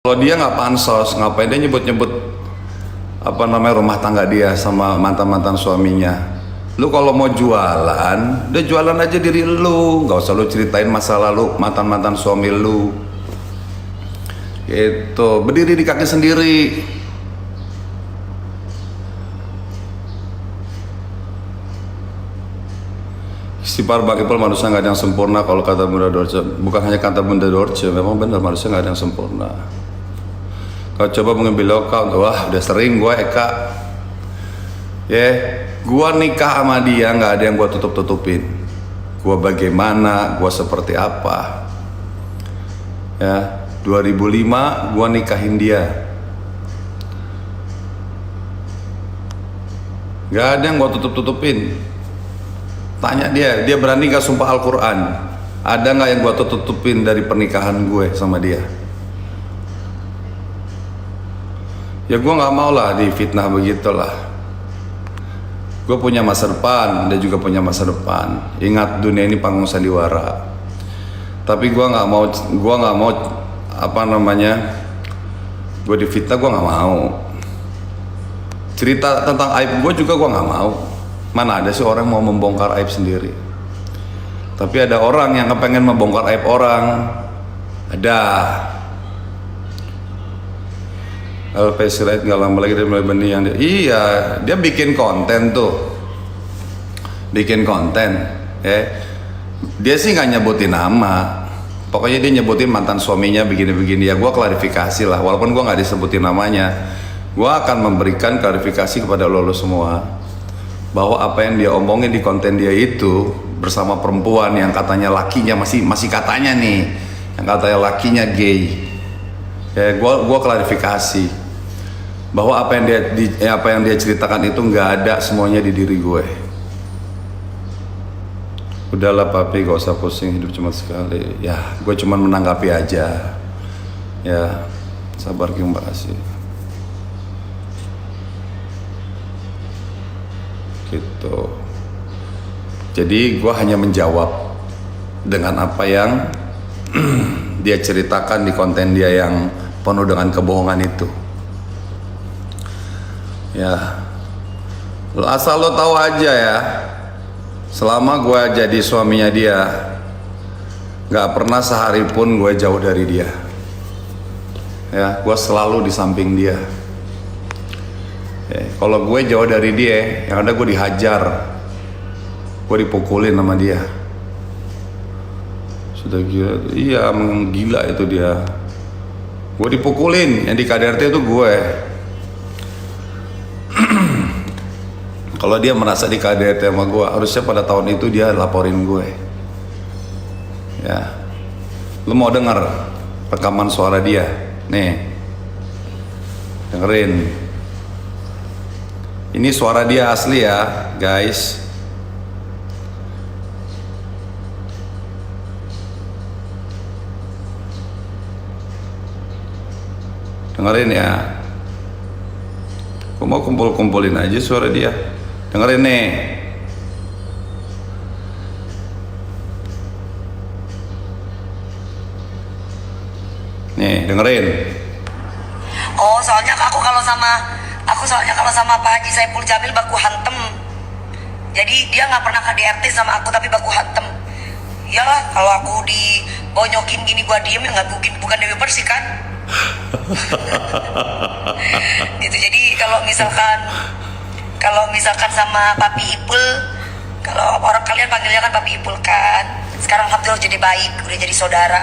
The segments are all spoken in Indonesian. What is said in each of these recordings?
Kalau dia nggak pansos, ngapain dia nyebut-nyebut apa namanya rumah tangga dia sama mantan-mantan suaminya? Lu kalau mau jualan, udah jualan aja diri lu, nggak usah lu ceritain masa lalu mantan-mantan suami lu. Gitu, berdiri di kaki sendiri. Istighfar Bang Ipul, manusia nggak ada yang sempurna kalau kata Bunda Dorce. Bukan hanya kata Bunda Dorce, memang benar manusia nggak ada yang sempurna. Kau coba mengambil lokal, wah udah sering gue Eka. Gua nikah sama dia nggak ada yang gua tutup-tutupin. Gua bagaimana, gua seperti apa. 2005 gua nikahin dia. Nggak ada yang gua tutup-tutupin. Tanya dia berani gak sumpah Al-Quran? Ada nggak yang gua tutup-tutupin dari pernikahan gue sama dia? Ya gua nggak mau lah difitnah begitulah. Gue punya masa depan, dia juga punya masa depan. Ingat, dunia ini panggung sandiwara. Tapi gue nggak mau apa namanya, gue difitnah, gue nggak mau. Cerita tentang aib gue juga gue nggak mau. Mana ada sih orang mau membongkar aib sendiri? Tapi ada orang yang kepengen membongkar aib orang. Ada. LP Sirait nggak lama lagi dari mulai benih yang dia bikin konten tuh, bikin konten, dia sih nggak nyebutin nama, pokoknya dia nyebutin mantan suaminya begini-begini. Ya gue klarifikasi lah, walaupun gue nggak disebutin namanya, gue akan memberikan klarifikasi kepada lo semua bahwa apa yang dia omongin di konten dia itu bersama perempuan yang katanya lakinya masih katanya nih, yang katanya lakinya gay. Gue klarifikasi bahwa apa yang dia ceritakan itu nggak ada semuanya di diri gue. Udahlah papi, gak usah pusing, hidup cuma sekali. Ya gue cuma menanggapi aja. Ya sabar, terima kasih. Gitu. Jadi gue hanya menjawab dengan apa yang dia ceritakan di konten dia yang penuh dengan kebohongan itu. Ya, asal lo tahu aja ya, selama gue jadi suaminya dia, nggak pernah sehari pun gue jauh dari dia. Ya, gue selalu di samping dia. Kalau gue jauh dari dia, yang ada gue dihajar, gue dipukulin sama dia. Sudah gila, iya menggila itu dia. Gue dipukulin, yang di KDRT itu gue. Kalau dia merasa di KDRT sama gue, harusnya pada tahun itu dia laporin gue. Ya, lu mau denger rekaman suara dia? Nih, dengerin. Ini suara dia asli ya, guys. Dengerin ya. Gue mau kumpulin aja suara dia. Dengerin nih. Nih, dengerin. Soalnya kalau sama Pak Haji Saipul Jamil baku hantem. Jadi dia nggak pernah KDRT sama aku tapi baku hantem. Iyalah, kalau aku dibonyokin gini gua diem ya nggak, bukan Dewi Persik kan? Gitu. Jadi kalau misalkan sama Papi Ipul, kalau orang kalian panggilnya kan Papi Ipul kan, sekarang Alhamdulillah jadi baik, udah jadi saudara.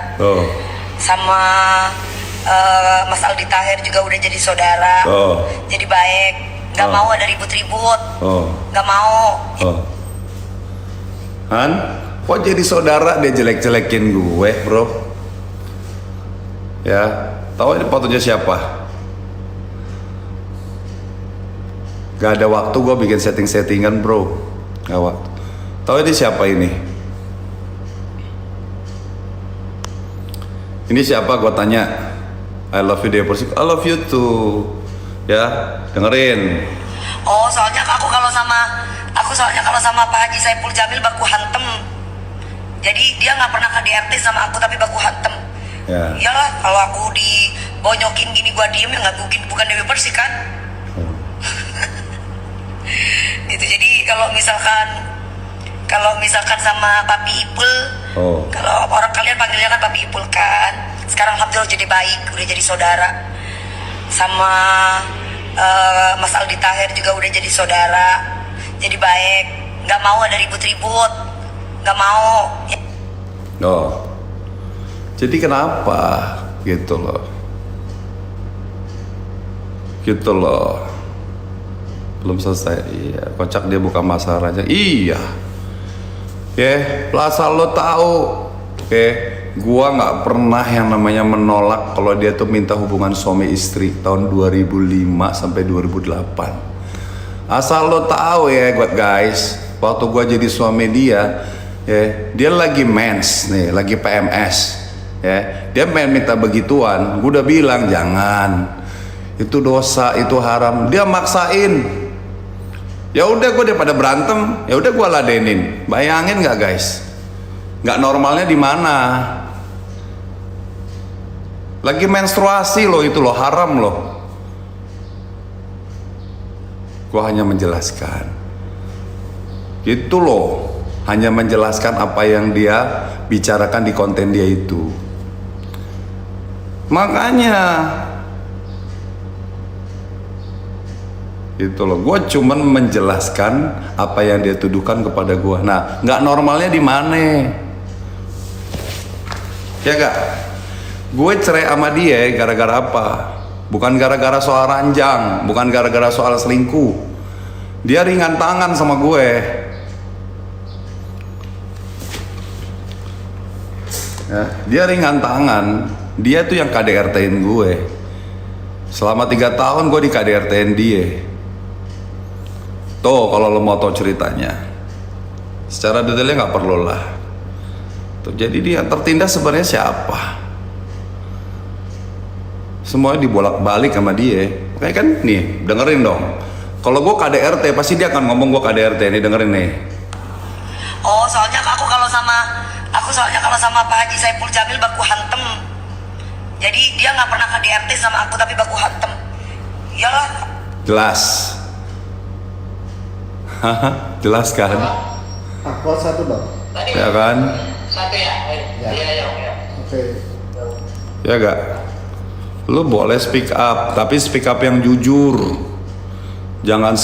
Sama Mas Aldi Tahir juga udah jadi saudara, jadi baik, nggak mau ada ribut-ribut, nggak mau. Han, kok jadi saudara dia jelek-jelekin gue, bro? Ya, tahu ini fotonya siapa? Gak ada waktu gue bikin setting-settingan, bro. Gak waktu. Tahu ini siapa ini? Ini siapa? Gue tanya. I love you, Dewi Persik. I love you too. Ya, dengerin. Soalnya kalau sama Pak Haji Saipul Jamil baku hantem. Jadi dia nggak pernah KDRT sama aku tapi baku hantem. Ya. Iyalah, kalau aku dibonyokin gini gua diem ya nggak mungkin, bukan Dewi Persik kan. Gitu. Jadi kalau misalkan sama Papi Ipul, kalau orang kalian panggilnya kan Papi Ipul kan, sekarang alhamdulillah jadi baik, udah jadi saudara. Sama Mas Aldi Taher juga udah jadi saudara, jadi baik, nggak mau ada ribut-ribut, nggak mau. Jadi kenapa gitu loh, belum selesai. Iya, kocak dia buka masalahnya. Iya, asal lo tahu, gua nggak pernah yang namanya menolak kalau dia tuh minta hubungan suami istri tahun 2005 sampai 2008. Asal lo tahu ya, guys, waktu gua jadi suami dia, dia lagi mens nih, lagi PMS, dia main minta begituan. Gua udah bilang jangan, itu dosa, itu haram. Dia maksain. Ya udah, gue daripada berantem, ya udah gue ladenin. Bayangin nggak guys? Nggak normalnya di mana? Lagi menstruasi loh, itu loh, haram loh. Gue hanya menjelaskan, gitu loh, hanya menjelaskan apa yang dia bicarakan di konten dia itu. Makanya gitu loh, gue cuman menjelaskan apa yang dia tuduhkan kepada gue. Nah, nggak normalnya di mana? Ya gak? Gue cerai sama dia gara-gara apa? Bukan gara-gara soal ranjang, bukan gara-gara soal selingkuh. Dia ringan tangan sama gue. Dia ringan tangan. Dia tuh yang KDRT-in gue. Selama 3 tahun gue di KDRT-in dia. Tuh, kalau lo mau tahu ceritanya, secara detailnya nggak perlu lah. Tuh, jadi dia tertindas sebenarnya siapa? Semuanya dibolak-balik sama dia. Kayak kan nih, dengerin dong. Kalau gue KDRT, pasti dia akan ngomong gue KDRT. Nih dengerin nih. Soalnya aku kalau sama Pak Haji Saiful Jamil baku hantem. Jadi dia nggak pernah KDRT sama aku, tapi baku hantem. Iyalah. Jelas. Jelas kan? Aku satu dong. Ya kan? Satu ya. Oke. Ya gak? Lu boleh speak up, tapi speak up yang jujur. Jangan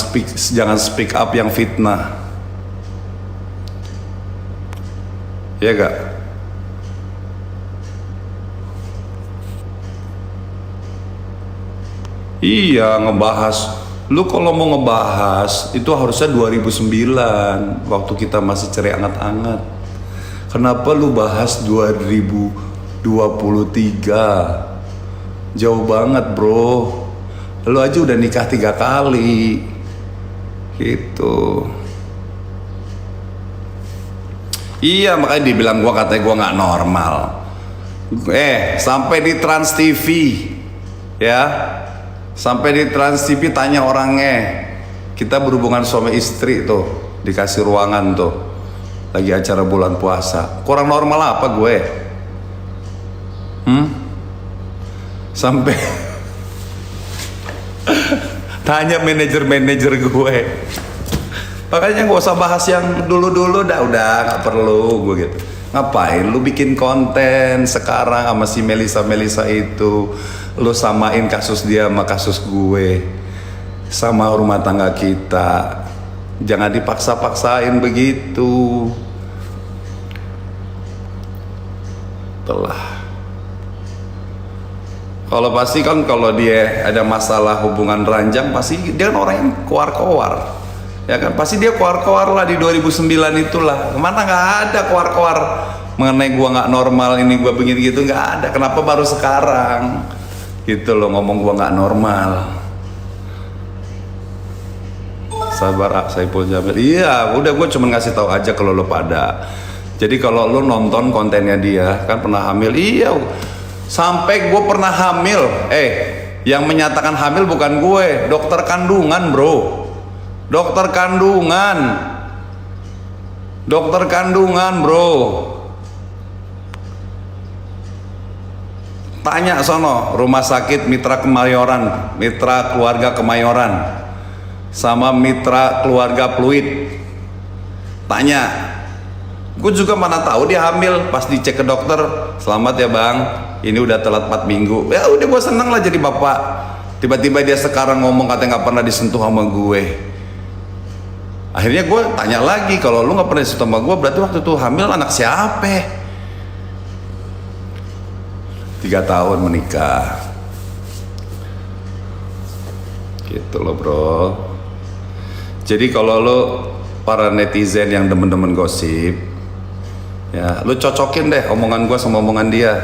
speak up yang fitnah. Ya gak? Iya, ngebahas. Lu kalau mau ngebahas itu harusnya 2009 waktu kita masih cerai anget-anget. Kenapa lu bahas 2023? Jauh banget bro. Lu aja udah nikah 3 kali gitu. Iya, makanya dibilang katanya gua nggak normal. Sampai di Trans TV ya. Sampai di Trans TV tanya orangnya, kita berhubungan suami istri tuh, dikasih ruangan tuh, lagi acara bulan puasa. Kurang normal apa gue? Sampai tanya manajer gue. Makanya gak usah bahas yang dulu-dulu, udah nggak perlu gue gitu. Ngapain lu bikin konten sekarang sama si Melisa itu? Lu samain kasus dia sama kasus gue, sama rumah tangga kita. Jangan dipaksa-paksain begitu. Telah. Kalau pasti kan kalau dia ada masalah hubungan ranjang, pasti dia kan orang yang keluar-keluar. Ya kan, pasti dia keluar-keluar lah di 2009 itulah. Kemana nggak ada keluar-keluar mengenai gua nggak normal, ini gua begini gitu, nggak ada. Kenapa baru sekarang gitu loh ngomong gua nggak normal? Sabar, Saiful Jamil. Iya, udah gue cuma ngasih tahu aja kalau lo pada. Jadi kalau lo nonton kontennya dia kan pernah hamil. Iya, sampai gue pernah hamil. Yang menyatakan hamil bukan gue, dokter kandungan bro. Dokter kandungan bro. Tanya sono, rumah sakit Mitra Kemayoran, Mitra Keluarga Kemayoran, sama Mitra Keluarga Pluit. Tanya. Gue juga mana tahu dia hamil. Pas dicek ke dokter, selamat ya bang, ini udah telat 4 minggu. Ya udah, gue seneng lah jadi bapak. Tiba-tiba dia sekarang ngomong katanya nggak pernah disentuh sama gue. Akhirnya gue tanya lagi, kalau lu nggak pernah disentuh sama gue, berarti waktu itu hamil anak siapa? 3 tahun menikah. Gitu loh bro. Jadi kalau lo para netizen yang demen-demen gosip, ya lo cocokin deh omongan gue sama omongan dia,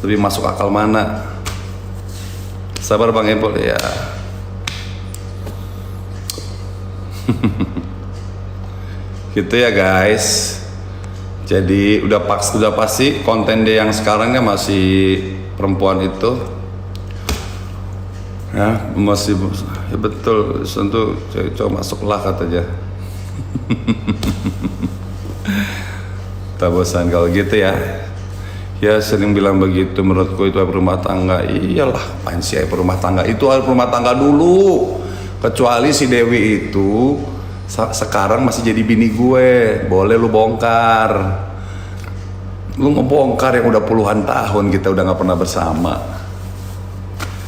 lebih masuk akal mana. Sabar Bang Epul ya. Gitu ya guys. Jadi udah pasti konten dia yang sekarangnya masih perempuan itu, ya masih ya betul, tentu coba masuklah katanya. Tak bosan kalau gitu ya. Ya sering bilang begitu, menurutku itu aib rumah tangga. Iyalah, apaan sih aib rumah tangga? Itu aib rumah tangga dulu. Kecuali si Dewi itu sekarang masih jadi bini gue, boleh lu bongkar. Lu ngebongkar yang udah puluhan tahun kita udah nggak pernah bersama.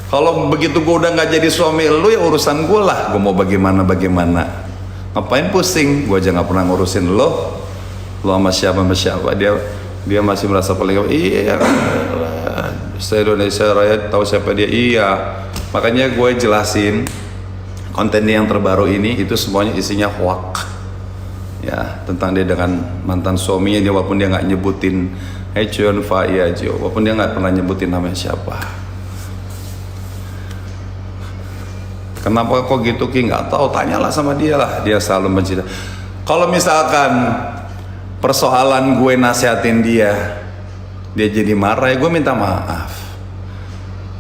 Kalau begitu gue udah nggak jadi suami lu, ya urusan gue lah. Gue mau bagaimana. Ngapain pusing? Gue aja nggak pernah ngurusin lo. Lo sama siapa? Dia masih merasa paling iya. Se-Indonesia Raya tahu siapa dia? Iya. Makanya gue jelasin. Konten yang terbaru ini itu semuanya isinya hoax ya, tentang dia dengan mantan suaminya. Dia walaupun dia nggak nyebutin Hechun Faya Jo, walaupun dia nggak pernah nyebutin namanya siapa. Kenapa kok gitu Ki? Nggak tahu, tanyalah sama dia lah. Dia selalu mencerita. Kalau misalkan persoalan gue nasihatin dia jadi marah, ya gue minta maaf.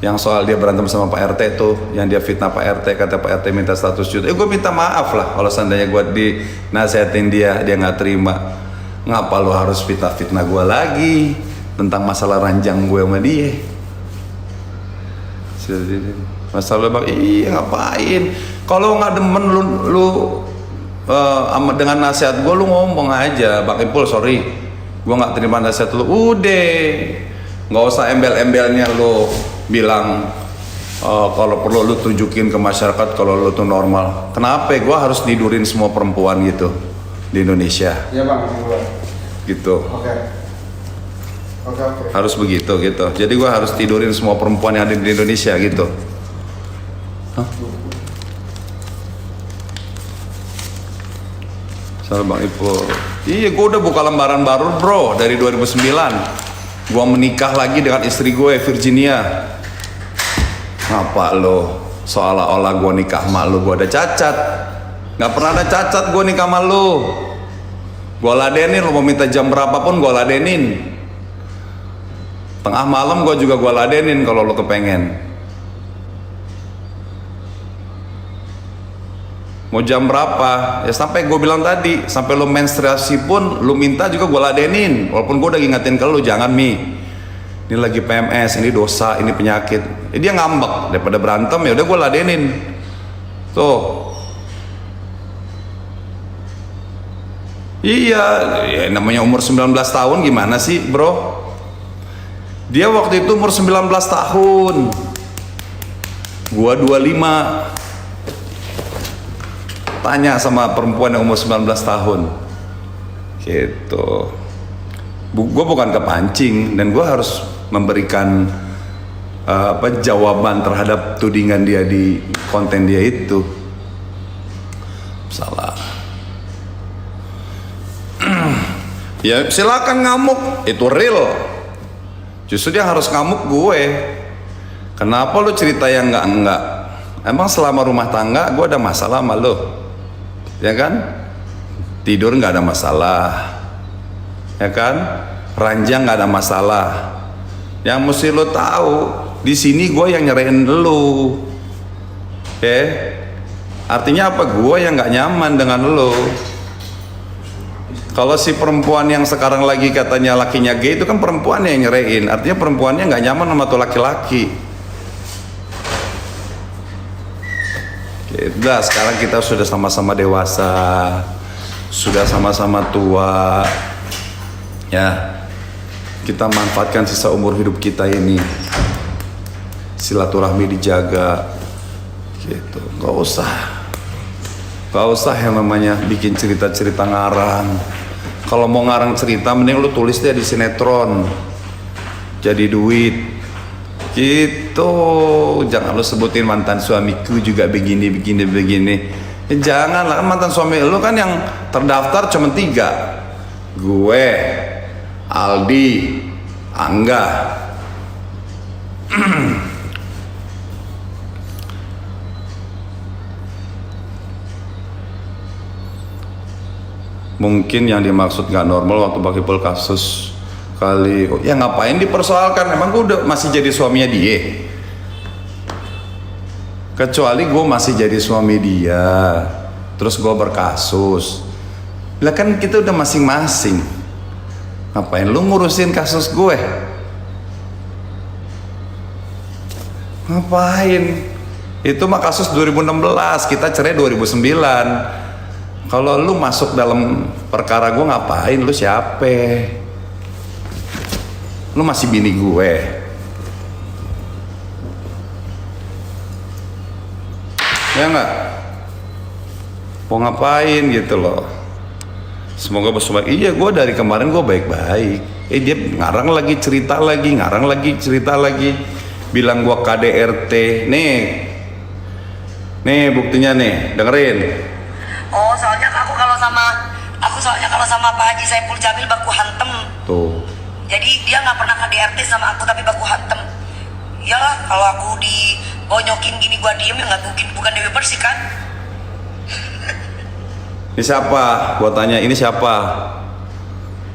Yang soal dia berantem sama Pak RT tuh, yang dia fitnah Pak RT, kata Pak RT minta 100 juta, gue minta maaf lah kalau seandainya gue dinasihatin dia nggak terima. Ngapa lo harus fitnah gue lagi tentang masalah ranjang gue sama dia? Masalah bang, iya ngapain? Kalau nggak demen lu dengan nasihat gue, lu ngomong aja, Bang Ipul sorry, gue nggak terima nasihat lu, udah, nggak usah embel-embelnya lu bilang kalau perlu lu tunjukin ke masyarakat kalau lu tuh normal. Kenapa gue harus tidurin semua perempuan gitu di Indonesia? Iya bang, gitu. Oke. Harus begitu gitu. Jadi gue harus tidurin semua perempuan yang ada di Indonesia gitu. Hah? Salah Bang Ipul. Iya, gue udah buka lembaran baru bro dari 2009. Gue menikah lagi dengan istri gue Virginia. Ngapa lo seolah-olah gue nikah sama lo gue ada cacat? Nggak pernah ada cacat gue nikah sama lo. Gue ladenin, lo mau minta jam berapapun gue ladenin. Tengah malam gue juga gue ladenin kalau lo kepengen. Mau jam berapa? Ya sampai gue bilang tadi, sampai lo menstruasi pun lo minta juga gue ladenin. Walaupun gue udah ngingetin ke lo, jangan Mi, ini lagi PMS, ini dosa, ini penyakit. Dia ngambek, daripada berantem ya udah gue ladenin. Tuh. Iya, ya namanya umur 19 tahun gimana sih bro? Dia waktu itu umur 19 tahun, gue 25. Tanya sama perempuan yang umur 19 tahun gitu. Gue bukan kepancing, dan gue harus memberikan jawaban terhadap tudingan dia di konten dia itu. Salah. Ya silakan ngamuk, itu real. Justru dia harus ngamuk gue. Kenapa lu cerita yang enggak? Emang selama rumah tangga gue ada masalah sama lu? Ya kan? Tidur nggak ada masalah, ya kan? Ranjang nggak ada masalah. Yang mesti lo tahu, di sini gue yang nyerahin lo, artinya apa? Gue yang nggak nyaman dengan lo. Kalau si perempuan yang sekarang lagi katanya lakinya gay itu kan perempuan yang nyerain, artinya perempuannya nggak nyaman sama tuh laki-laki. Udah, sekarang kita sudah sama-sama dewasa, sudah sama-sama tua, ya. Kita manfaatkan sisa umur hidup kita ini, silaturahmi dijaga, gitu. Gak usah yang namanya bikin cerita-cerita ngarang. Kalau mau ngarang cerita, mending lu tulis deh di sinetron, jadi duit, gitu. Jangan lu sebutin mantan suamiku juga begini. Jangan lah, kan mantan suami lu kan yang terdaftar cuma 3, gue, Aldi, Angga. Mungkin yang dimaksud gak normal waktu Bang Ipul kasus kali, ya ngapain dipersoalkan, emang gue udah masih jadi suaminya dia, kecuali gue masih jadi suami dia terus gue berkasus lah, kan kita udah masing-masing, ngapain lu ngurusin kasus gue, ngapain? Itu mah kasus 2016, kita cerai 2009. Kalau lu masuk dalam perkara gue, ngapain? Lu siapa? Lu masih bini gue. Ya nggak? Mau ngapain gitu loh? Semoga bersama. Iya, gue dari kemarin gue baik-baik. Dia ngarang lagi, cerita lagi. Bilang gue KDRT. Nih buktinya nih, dengerin. Oh, soalnya aku kalau sama Pak Haji Saiful Jamil baku hantem. Tuh. Jadi dia nggak pernah KDRT sama aku tapi baku hantem. Iyalah, kalau aku dibonyokin gini gua diem ya nggak mungkin, bukan Dewi Persik kan? Ini siapa? Gua tanya, ini siapa?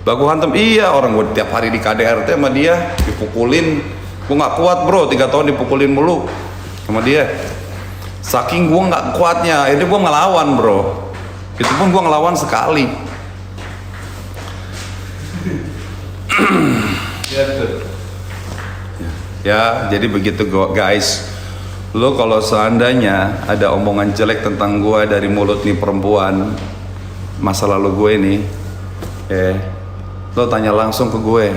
Baku hantem? Iya, orang gua tiap hari di KDRT sama dia, dipukulin. Gua nggak kuat bro, 3 tahun dipukulin mulu sama dia. Saking gua nggak kuatnya, ini gua ngelawan bro. Itu pun gua ngelawan sekali. Ya, jadi begitu guys. Lo kalau seandainya ada omongan jelek tentang gua dari mulut nih perempuan, masa lalu gue nih, lo tanya langsung ke gue.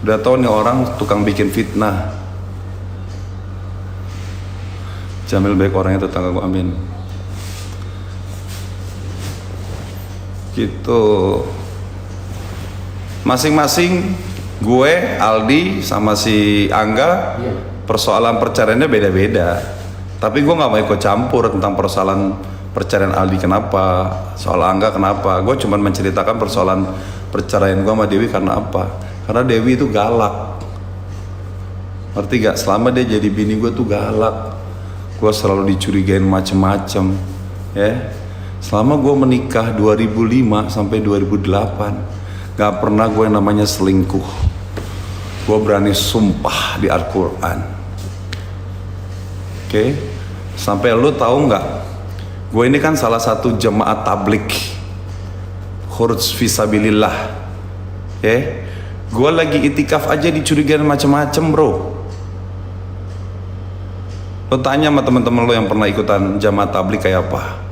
Udah tau nih orang tukang bikin fitnah. Jamil baik orangnya, tetangga gue, amin. Gitu. Masing-masing gue, Aldi, sama si Angga, persoalan perceraiannya beda-beda. Tapi gue gak mau ikut campur tentang persoalan perceraian Aldi kenapa, soal Angga kenapa. Gue cuma menceritakan persoalan perceraian gue sama Dewi karena apa. Karena Dewi itu galak. Ngerti gak? Selama dia jadi bini gue tuh galak. Gue selalu dicurigain macem-macem, ya. Selama gue menikah 2005 sampai 2008, gak pernah gue yang namanya selingkuh. Gue berani sumpah di Al-Quran. Oke? Sampai lu tahu nggak? Gue ini kan salah satu jemaat tablik Khuruj Fisabilillah. Gue lagi itikaf aja dicurigain macem-macem bro. Lo tanya sama teman-teman lo yang pernah ikutan jamaah tablik kayak apa.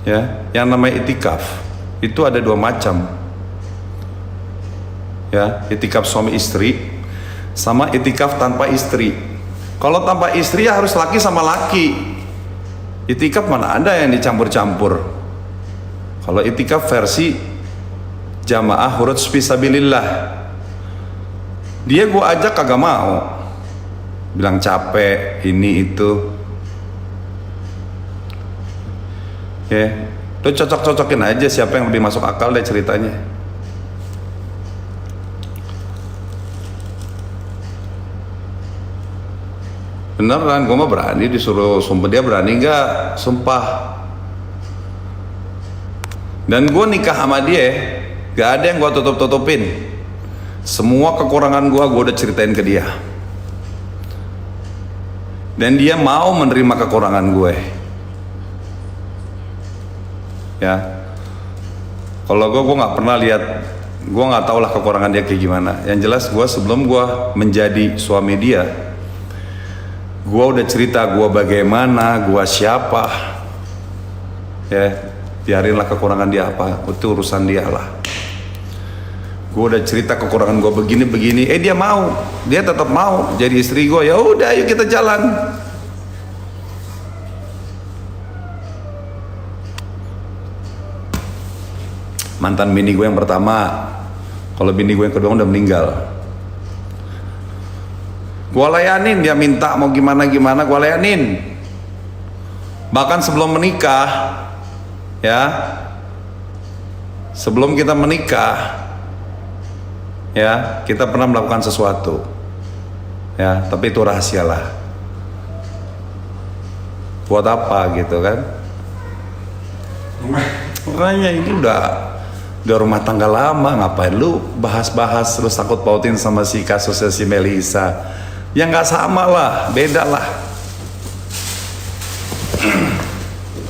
Ya, yang namanya itikaf itu ada 2 macam. Ya, itikaf suami istri sama itikaf tanpa istri. Kalau tanpa istri ya harus laki sama laki. Itikaf mana ada yang dicampur-campur. Kalau itikaf versi jamaah Khuruj Fisabilillah, dia gue ajak kagak mau, bilang capek ini itu. Lo cocok-cocokin aja siapa yang lebih masuk akal deh ceritanya. Beneran, gue mah berani disuruh sumpah. Dia berani nggak sumpah. Dan gue nikah sama dia, gak ada yang gue tutup-tutupin. Semua kekurangan gue udah ceritain ke dia. dan dia mau menerima kekurangan gue. Ya, kalau gue nggak pernah lihat, gue nggak tahu lah kekurangan dia kayak gimana. Yang jelas gue sebelum gue menjadi suami dia, gue udah cerita gue bagaimana, gue siapa. Ya, biarinlah kekurangan dia apa, itu urusan dia lah. Gue udah cerita kekurangan gue begini-begini, dia tetap mau jadi istri gue. Ya udah, ayo kita jalan. Mantan bini gue yang pertama, kalau bini gue yang kedua udah meninggal, gue layanin, dia minta mau gimana gue layanin. Bahkan sebelum menikah, ya, sebelum kita menikah, ya, kita pernah melakukan sesuatu, ya, tapi itu rahasia lah. Buat apa gitu kan? Makanya ini udah rumah tangga lama, ngapain lu bahas-bahas terus takut pautin sama si kasusnya si Melisa? Ya nggak sama lah, beda lah.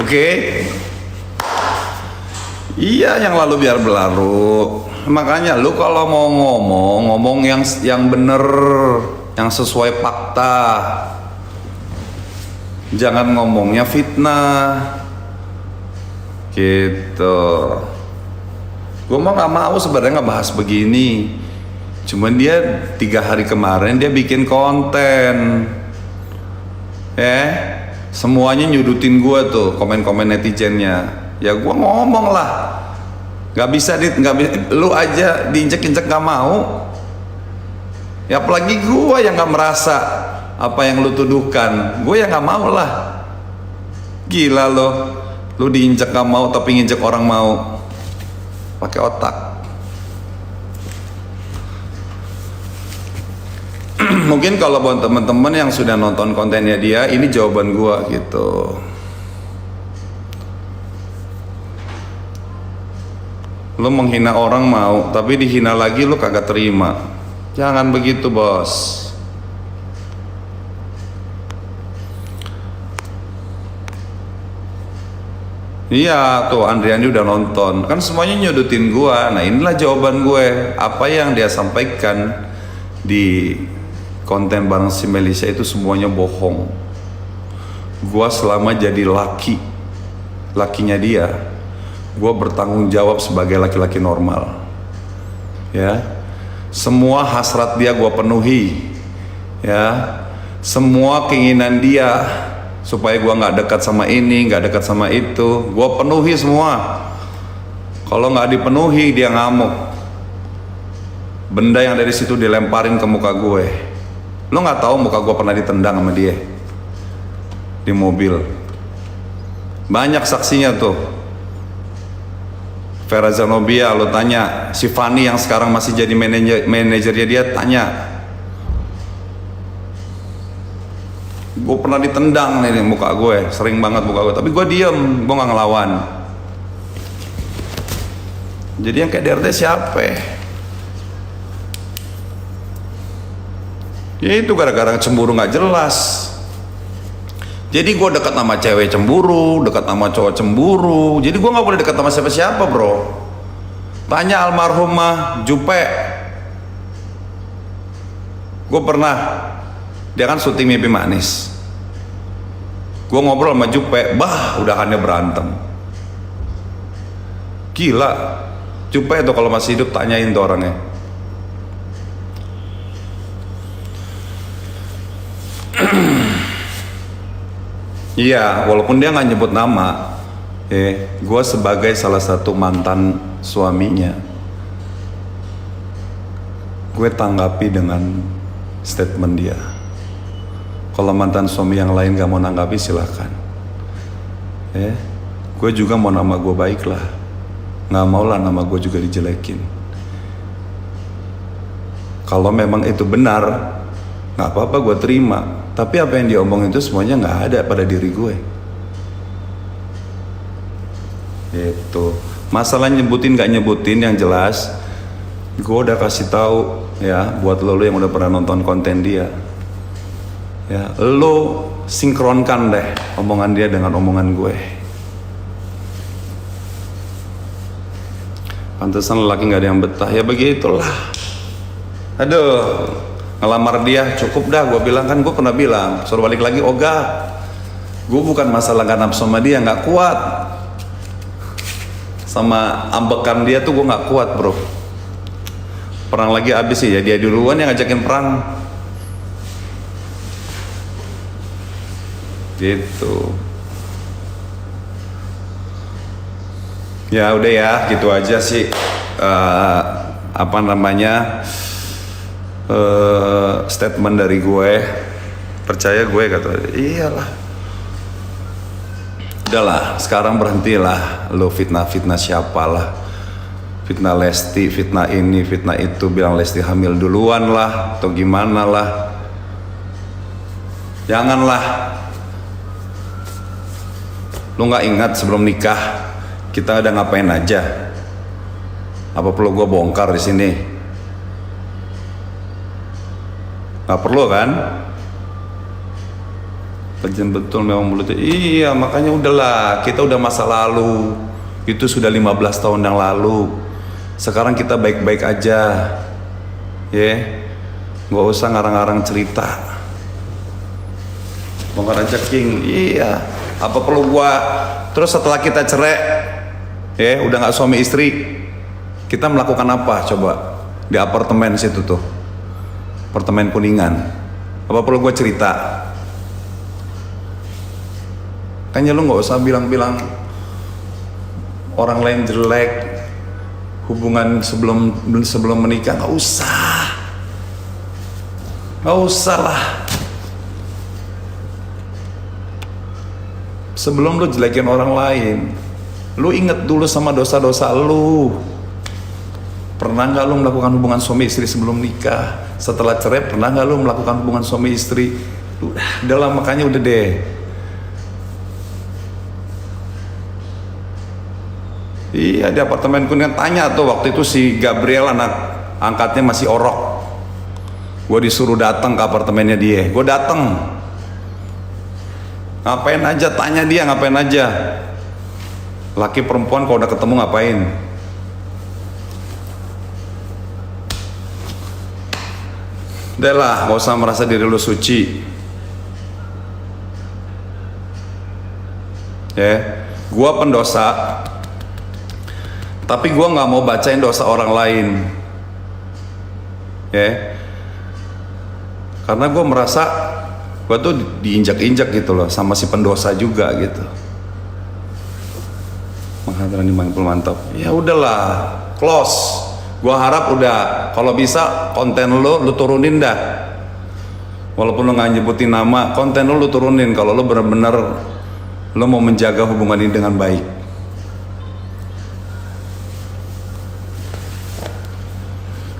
Oke? Iya, yang lalu biar berlalu. Makanya lu kalau mau ngomong yang bener, yang sesuai fakta. Jangan ngomongnya fitnah. Gitu. Gue mah nggak mau sebenarnya nggak bahas begini. Cuman dia 3 hari kemarin dia bikin konten, semuanya nyudutin gue tuh, komen-komen netizennya. Ya gue ngomong lah, nggak bisa lu aja diinjek-injek nggak mau. Ya apalagi gue yang nggak merasa apa yang lu tuduhkan, gue yang nggak mau lah. Gila lo, lu diinjek nggak mau tapi nginjek orang mau. Pakai otak. Mungkin kalau buat teman-teman yang sudah nonton kontennya dia, ini jawaban gua gitu. Lu menghina orang mau, tapi dihina lagi lu kagak terima. Jangan begitu, bos. Iya tuh, Andriani udah nonton, kan semuanya nyudutin gua. Nah inilah jawaban gue. Apa yang dia sampaikan di konten bareng si Melisa itu semuanya bohong. Gua selama jadi lakinya dia, gua bertanggung jawab sebagai laki-laki normal. Ya, semua hasrat dia gua penuhi. Ya, semua keinginan dia supaya gue nggak dekat sama ini, nggak dekat sama itu, gue penuhi semua. Kalau nggak dipenuhi dia ngamuk. Benda yang dari situ dilemparin ke muka gue. Lo nggak tahu muka gue pernah ditendang sama dia di mobil. Banyak saksinya tuh. Vera Zanobia, lo tanya. Si Fanny yang sekarang masih jadi manajernya dia, tanya. Gue pernah ditendang nih muka gue, sering banget muka gue, tapi gue diem, gue nggak ngelawan. Jadi yang kayak DRT siapa? Ya itu gara-gara cemburu nggak jelas. Jadi gue dekat sama cewek cemburu, dekat sama cowok cemburu. Jadi gue nggak boleh dekat sama siapa-siapa, bro. Tanya almarhumah Jupe. Gue pernah, dia kan syuting Mimpi Manis. Gue ngobrol sama Jupe, udahannya berantem. Gila, Jupe tuh kalau masih hidup tanyain tuh orangnya. Iya, walaupun dia nggak nyebut nama, gue sebagai salah satu mantan suaminya, gue tanggapi dengan statement dia. Kalau mantan suami yang lain gak mau nanggapi silahkan. Gue juga mau nama gue baik lah. Gak mau lah nama gue juga dijelekin. Kalau memang itu benar, gak apa-apa gue terima. Tapi apa yang dia omongin itu semuanya gak ada pada diri gue. Gitu. Masalah nyebutin gak nyebutin, yang jelas gue udah kasih tahu ya buat lo yang udah pernah nonton konten dia. Ya, lo sinkronkan deh omongan dia dengan omongan gue. Pantesan lelaki nggak ada yang betah, ya begitulah. Aduh, ngelamar dia cukup dah, gue bilang kan, gue pernah bilang suruh balik lagi ogah. Gue bukan masalah gak nafsu sama dia, nggak kuat sama ambekan dia tuh, gue nggak kuat bro. Perang lagi abis sih ya, dia duluan yang ngajakin perang gitu. Ya udah ya, gitu aja sih. Apa namanya, statement dari gue. Percaya gue, kata iyalah. Udahlah, sekarang berhentilah lo fitnah-fitnah siapalah. Fitnah Lesti, fitnah ini, fitnah itu, bilang Lesti hamil duluan lah, atau gimana lah. Janganlah. Lo nggak ingat sebelum nikah kita ada ngapain aja? Apa perlu gue bongkar di sini? Nggak perlu kan? Tajam betul memang mulutnya. Iya, makanya udahlah, kita udah masa lalu. Itu sudah 15 tahun yang lalu. Sekarang kita baik-baik aja. Ya, nggak usah ngarang-ngarang cerita. Bongkar aja King. Iya, apa perlu gua? Terus setelah kita cerai, ya udah nggak suami istri, kita melakukan apa coba di apartemen situ tuh, apartemen Kuningan? Apa perlu gue cerita? Kayaknya lu nggak usah bilang-bilang orang lain jelek, hubungan sebelum menikah, nggak usah lah. Sebelum lu jelekin orang lain, lu inget dulu sama dosa-dosa lu. Pernah nggak lu melakukan hubungan suami istri sebelum nikah? Setelah cerai, pernah nggak lu melakukan hubungan suami istri? Udah lah, makanya udah deh. Iya, di apartemen Kuningan. Tanya tuh, waktu itu si Gabriel anak angkatnya masih orok. Gue disuruh datang ke apartemennya dia. Gue datang. Ngapain aja, tanya dia ngapain aja. Laki perempuan kalau udah ketemu ngapain? Udah lah, gak usah merasa diri lu suci. Ya, gua pendosa, tapi gua nggak mau bacain dosa orang lain. Ya, karena gua merasa gue tuh diinjak-injak gitu loh sama si pendosa juga gitu. Menghadran dimangkul mantap. Ya udahlah, close. Gue harap udah, kalau bisa konten lu turunin dah. Walaupun lu nggak nyebutin nama, konten lu turunin kalau lu benar-benar lu mau menjaga hubungan ini dengan baik.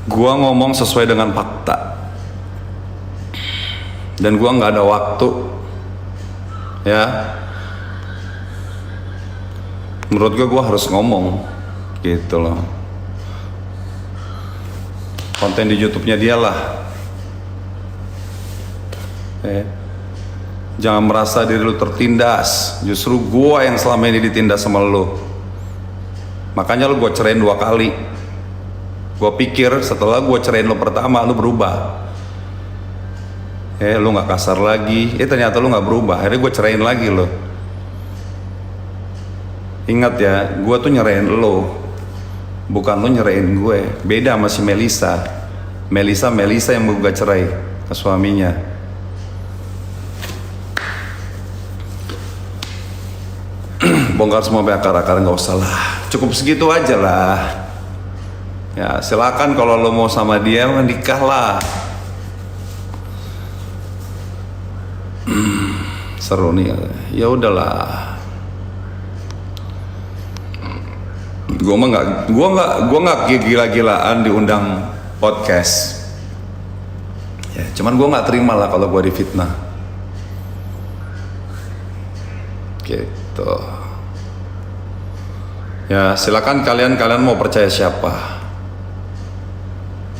Gua ngomong sesuai dengan fakta. Dan gua nggak ada waktu, ya. Menurut gua harus ngomong, gitu loh. Konten di YouTube-nya dia lah. Jangan merasa diri lu tertindas. Justru gua yang selama ini ditindas sama lu. Makanya lu gua ceraiin 2 kali. Gua pikir setelah gua ceraiin lu pertama, lu berubah. Lu nggak kasar lagi, ternyata lu nggak berubah. Akhirnya gue ceraiin lagi lo. Ingat ya, gue tuh nyerain lo, bukan lo nyerain gue. Beda sama si Melisa. Melisa yang mau gue cerai ke suaminya. Bongkar semua akar-akar, nggak usah lah. Cukup segitu aja lah. Ya silakan kalau lo mau sama dia menikah lah. Seru nih, ya udahlah. Gue nggak gila-gilaan diundang podcast. Ya, cuman gue nggak terima lah kalau gue difitnah. Gitu. Ya silakan kalian mau percaya siapa?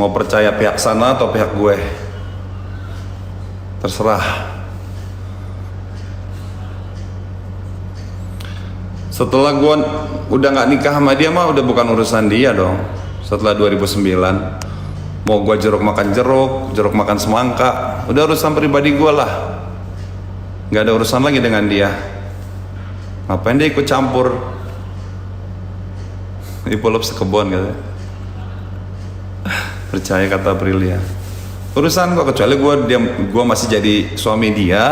Mau percaya pihak sana atau pihak gue? Terserah. Setelah gue udah nggak nikah sama dia mah udah bukan urusan dia dong. Setelah 2009, mau gue jeruk makan semangka, udah urusan pribadi gue lah. Nggak ada urusan lagi dengan dia. Ngapain dia ikut campur? Ipolop sekebon katanya. Percaya kata Aprilia. Urusan gue, kecuali gue masih jadi suami dia,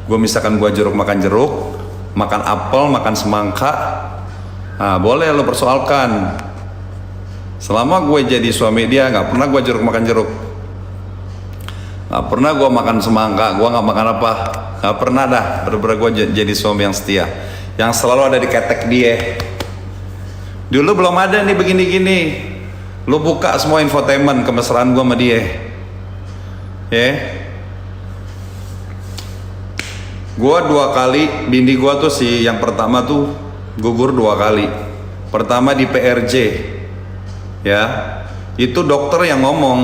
gue misalkan gue jeruk, makan apel, makan semangka, nah boleh lo persoalkan. Selama gue jadi suami dia, nggak pernah gue makan jeruk, nggak pernah gue makan semangka, gue nggak makan apa, nggak pernah dah. Bener-bener gue jadi suami yang setia, yang selalu ada di ketek dia. Dulu belum ada nih begini-gini. Lo buka semua infotainment kemesraan gue sama dia, ya. Gue 2 kali, bini gue tuh yang pertama tuh gugur 2 kali. Pertama di PRJ, ya. Itu dokter yang ngomong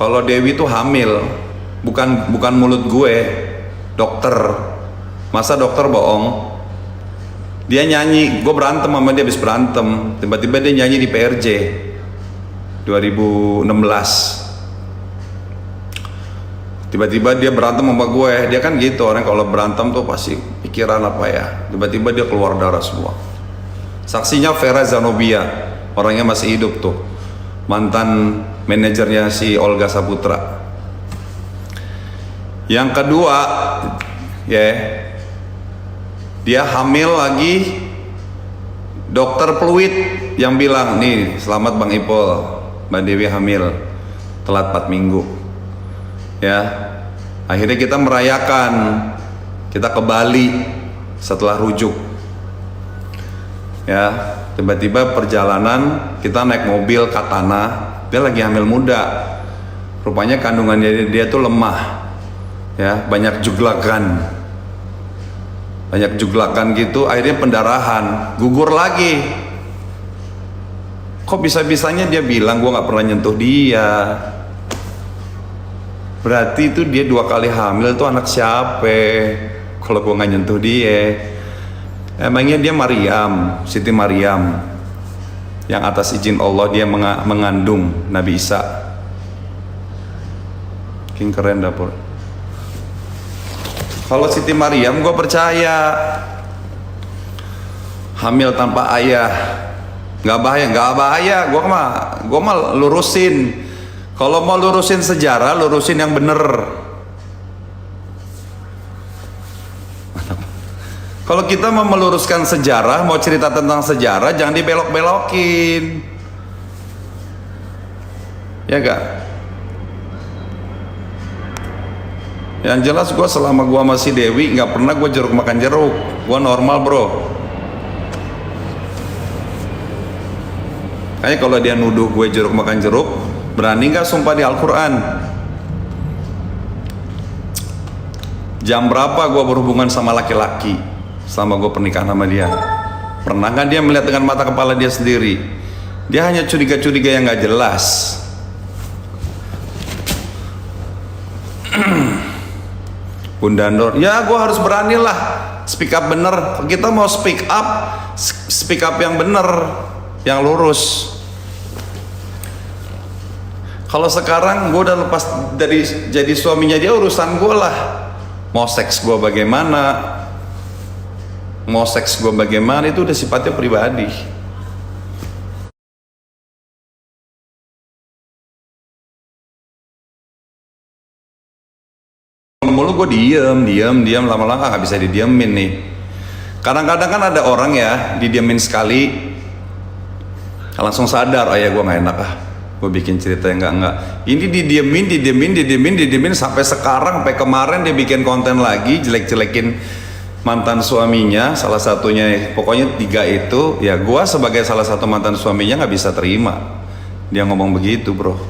kalau Dewi tuh hamil, bukan mulut gue, dokter. Masa dokter bohong? Dia nyanyi, gue berantem sama dia, habis berantem, tiba-tiba dia nyanyi di PRJ 2016. Tiba-tiba dia berantem sama gue. Dia kan gitu, orang kalau berantem tuh pasti pikiran apa ya, tiba-tiba dia keluar darah semua. Saksinya Vera Zanobia, orangnya masih hidup tuh, mantan manajernya si Olga Saputra. Yang kedua, ya, dia hamil lagi. Dokter peluit yang bilang, nih selamat Bang Ipol, Mbak Dewi hamil, telat 4 minggu. Ya, akhirnya kita merayakan, kita ke Bali setelah rujuk. Ya, tiba-tiba perjalanan kita naik mobil Katana, dia lagi hamil muda. Rupanya kandungan dia tuh lemah. Ya, banyak juglakan gitu, akhirnya pendarahan, gugur lagi. Kok bisa-bisanya dia bilang gue nggak pernah nyentuh dia? Berarti itu dia 2 kali hamil tuh anak siapa? Kalau gue nggak nyentuh dia, emangnya dia Maryam, Siti Maryam, yang atas izin Allah dia mengandung Nabi Isa. King keren dapur. Kalau Siti Maryam gue percaya, hamil tanpa ayah nggak bahaya. Gue mah lurusin. Kalau mau lurusin sejarah, lurusin yang bener. Kalau kita mau meluruskan sejarah, mau cerita tentang sejarah, jangan dibelok-belokin, ya gak? Yang jelas gue selama gue masih Dewi nggak pernah gue makan jeruk. Gue normal bro. Kayaknya kalau dia nuduh gue makan jeruk, berani nggak sumpah di Al-Quran? Jam berapa gue berhubungan sama laki-laki selama gue pernikahan sama dia? Pernah nggak dia melihat dengan mata kepala dia sendiri? Dia hanya curiga-curiga yang nggak jelas. Bunda Nur, ya gue harus berani lah speak up bener. Kita mau speak up yang bener, yang lurus. Kalau sekarang gue udah lepas dari jadi suaminya dia, urusan gue lah. Mau seks gue bagaimana, itu udah sifatnya pribadi. Mulu gue diem, lama-lama nggak bisa didiemin nih. Kadang-kadang kan ada orang ya, didiemin sekali langsung sadar, oh ya gue nggak enak gue bikin cerita yang enggak. Ini didiemin sampai sekarang, sampai kemarin dia bikin konten lagi jelek-jelekin mantan suaminya, salah satunya, pokoknya 3 itu. Ya gue sebagai salah satu mantan suaminya nggak bisa terima dia ngomong begitu bro.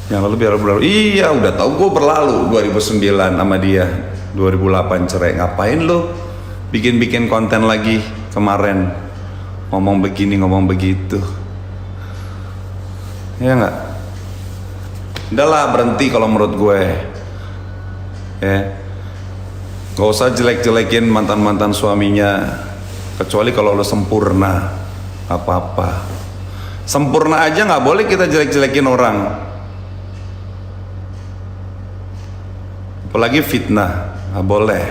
Yang lalu biar berlalu, iya udah tahu gue berlalu 2009 sama dia, 2008 cerai. Ngapain lo bikin konten lagi kemarin, ngomong begini ngomong begitu, ya nggak? Udahlah berhenti kalau menurut gue, ya. Gak usah jelek-jelekin mantan-mantan suaminya, kecuali kalau lo sempurna, apa-apa. Sempurna aja nggak boleh kita jelek-jelekin orang, apalagi fitnah, nggak boleh.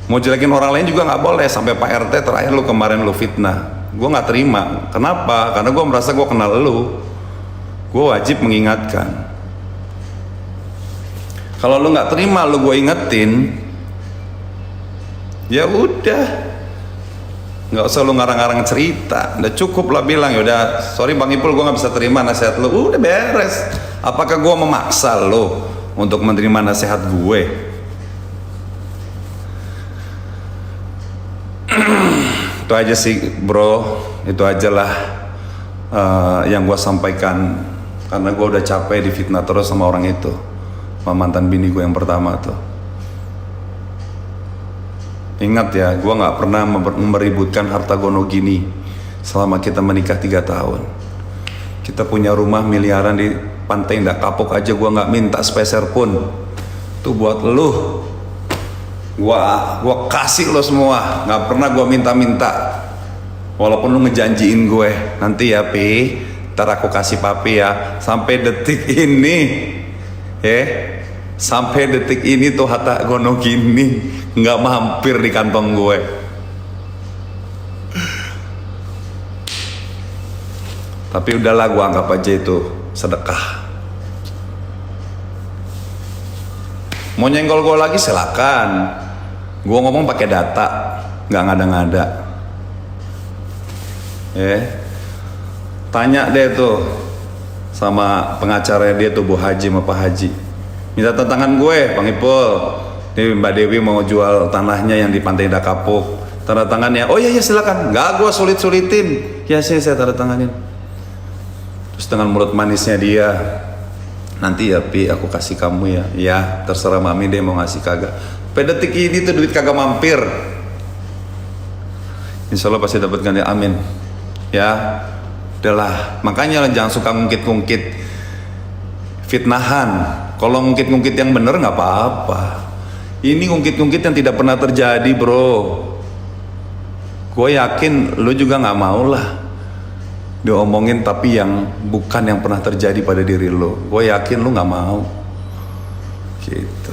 Mau jelekin orang lain juga nggak boleh. Sampai Pak RT terakhir lu kemarin lu fitnah, gue nggak terima. Kenapa? Karena gue merasa gue kenal lu, gue wajib mengingatkan. Kalau lu nggak terima, lu gue ingetin, ya udah, nggak usah lu ngarang-ngarang cerita. Udah cukup lah bilang, ya udah, sorry Bang Ipul, gue nggak bisa terima nasihat lu. Udah beres. Apakah gue memaksa lu untuk menerima nasihat gue? Itu aja sih bro, itu ajalah yang gue sampaikan. Karena gue udah capek difitnah terus sama orang itu, sama mantan bini gue yang pertama tuh. Ingat ya, gue gak pernah meributkan harta gono gini selama kita menikah 3 tahun. Kita punya rumah miliaran di Pantai Indah Kapuk aja gue gak minta sepeser pun. Itu buat lu, gua kasih lo semua, nggak pernah gua minta-minta. Walaupun lu ngejanjiin gue, nanti ya Pi, ntar aku kasih papi ya. Sampai detik ini, sampai detik ini tuh harta gono gini nggak mampir di kantong gue. Tapi udahlah, gua anggap aja itu sedekah. Mau nyenggol gue lagi silakan. Gue ngomong pakai data, nggak ngada-ngada. Tanya deh tuh sama pengacaranya dia tuh, Bu Haji sama Pak Haji. Minta tantangan gue, Bang Ipul. Nih Mbak Dewi mau jual tanahnya yang di Pantai Indah Kapuk. Tanda tangannya. Oh iya silakan. Nggak gue sulit-sulitin. Ya saya tanda tanganin. Terus dengan mulut manisnya dia, nanti ya Pi, aku kasih kamu ya. Ya terserah Mami deh mau ngasih kagak. Pada detik ini tuh duit kagak mampir. Insya Allah pasti dapat ganti, amin. Ya udahlah, makanya jangan suka ngungkit-ngungkit fitnahan. Kalau ngungkit-ngungkit yang bener nggak apa-apa. Ini ngungkit-ngungkit yang tidak pernah terjadi bro. Gue yakin lu juga nggak mau lah diomongin tapi yang bukan yang pernah terjadi pada diri lo. Gue yakin lu nggak mau. Gitu.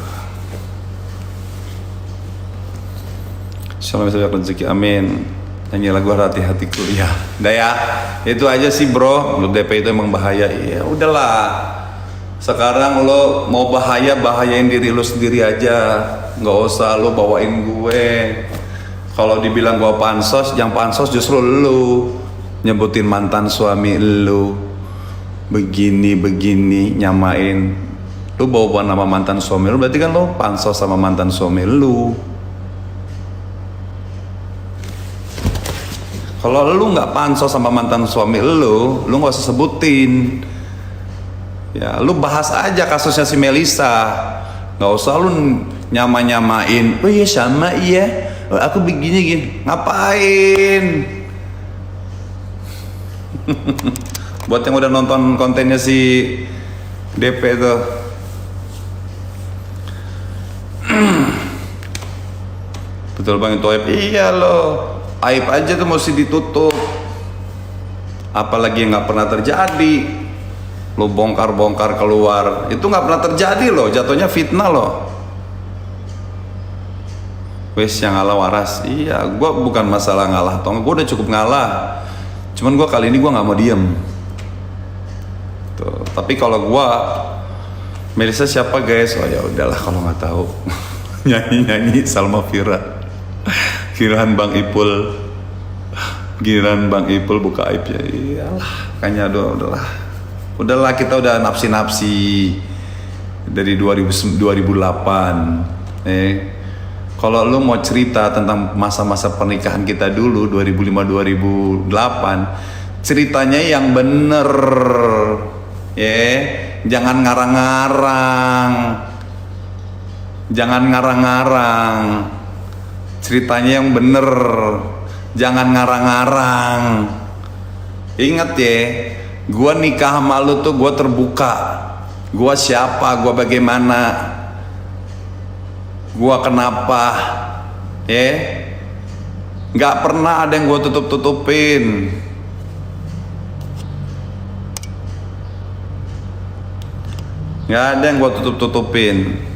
Shalom rezeki, amin. Nyanyi lagu hati-hatiku, ya. Udah ya, itu aja sih bro. Lu DP itu emang bahaya. Ya udahlah. Sekarang lo mau bahayain diri lo sendiri aja. Nggak usah lo bawain gue. Kalau dibilang gue pansos, yang pansos justru lu. Nyebutin mantan suami lu begini nyamain. Lu bawa nama mantan suami lu, berarti kan lu pansos sama mantan suami lu. Kalau lu nggak pansos sama mantan suami lu nggak usah sebutin. Ya lu bahas aja kasusnya si Melisa, nggak usah lu nyamain. Oh iya sama iya, aku begini ngapain? Buat yang udah nonton kontennya si DP tuh, betul Bang itu aib. Iya loh, aib aja tuh mesti ditutup. Apalagi yang nggak pernah terjadi, lo bongkar keluar, itu nggak pernah terjadi loh. Jatuhnya fitnah loh. Wes yang ngalah waras. Iya, gua bukan masalah ngalah atau enggak, gua udah cukup ngalah. Cuman gue kali ini gue nggak mau diem. Tuh. Tapi kalau gue, Melisa siapa guys? Oh ya udahlah kalau nggak tahu. nyanyi Salma Fira. Giliran Bang Ipul buka aib ya. Iyalah, kayaknya udahlah kita udah nafsi dari 2008. Kalau lu mau cerita tentang masa-masa pernikahan kita dulu 2005-2008, ceritanya yang bener, jangan ngarang-ngarang, ceritanya yang bener, jangan ngarang-ngarang. Ingat ya, gua nikah sama lu tuh gua terbuka, gua siapa, gua bagaimana. gua kenapa, ya? Nggak pernah ada yang gua tutup-tutupin. Nggak ada yang gua tutup-tutupin.